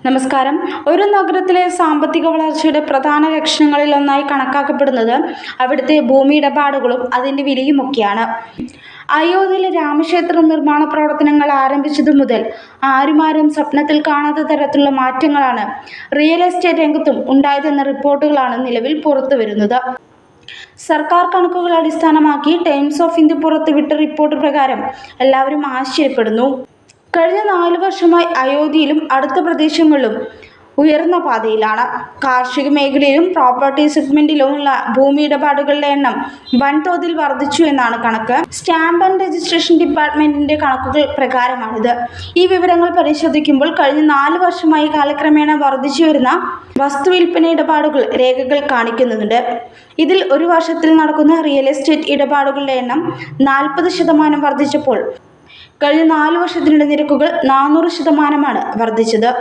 നമസ്കാരം. ഒരു നഗരത്തിലെ സാമ്പത്തിക വളർച്ചയുടെ പ്രധാന ലക്ഷണങ്ങളിലൊന്നായി കണക്കാക്കപ്പെടുന്നത് അവിടുത്തെ ഭൂമി ഇടപാടുകളും അതിൻ്റെ വിലയുമൊക്കെയാണ്. അയോധ്യയിലെ രാമക്ഷേത്ര നിർമ്മാണ പ്രവർത്തനങ്ങൾ ആരംഭിച്ചതു മുതൽ ആരും സ്വപ്നത്തിൽ കാണാത്ത തരത്തിലുള്ള മാറ്റങ്ങളാണ് റിയൽ എസ്റ്റേറ്റ് രംഗത്തും ഉണ്ടായതെന്ന റിപ്പോർട്ടുകളാണ് നിലവിൽ പുറത്തുവരുന്നത്. സർക്കാർ കണക്കുകൾ അടിസ്ഥാനമാക്കി ടൈംസ് ഓഫ് ഇന്ത്യ പുറത്തുവിട്ട റിപ്പോർട്ട് പ്രകാരം എല്ലാവരും ആശ്ചര്യപ്പെടുന്നു. കഴിഞ്ഞ 4 വർഷമായി അയോധ്യയിലും അടുത്ത പ്രദേശങ്ങളിലും ഉയർന്ന പാതയിലാണ്. കാർഷിക മേഖലയിലും പ്രോപ്പർട്ടി സെഗ്മെന്റിലുമുള്ള ഭൂമി ഇടപാടുകളുടെ എണ്ണം വൻതോതിൽ വർദ്ധിച്ചു എന്നാണ് കണക്ക്. സ്റ്റാമ്പ് ആൻഡ് രജിസ്ട്രേഷൻ ഡിപ്പാർട്ട്മെന്റിന്റെ കണക്കുകൾ പ്രകാരമാണിത്. ഈ വിവരങ്ങൾ പരിശോധിക്കുമ്പോൾ കഴിഞ്ഞ 4 വർഷമായി കാലക്രമേണ വർദ്ധിച്ചു വരുന്ന വസ്തുവിൽപ്പന ഇടപാടുകൾ രേഖകൾ കാണിക്കുന്നുണ്ട്. ഇതിൽ ഒരു വർഷത്തിൽ നടക്കുന്ന റിയൽ എസ്റ്റേറ്റ് ഇടപാടുകളുടെ എണ്ണം 40% വർദ്ധിച്ചപ്പോൾ കഴിഞ്ഞ 4 വർഷത്തിനിടെ നിരക്കുകൾ 400% വർദ്ധിച്ചത്.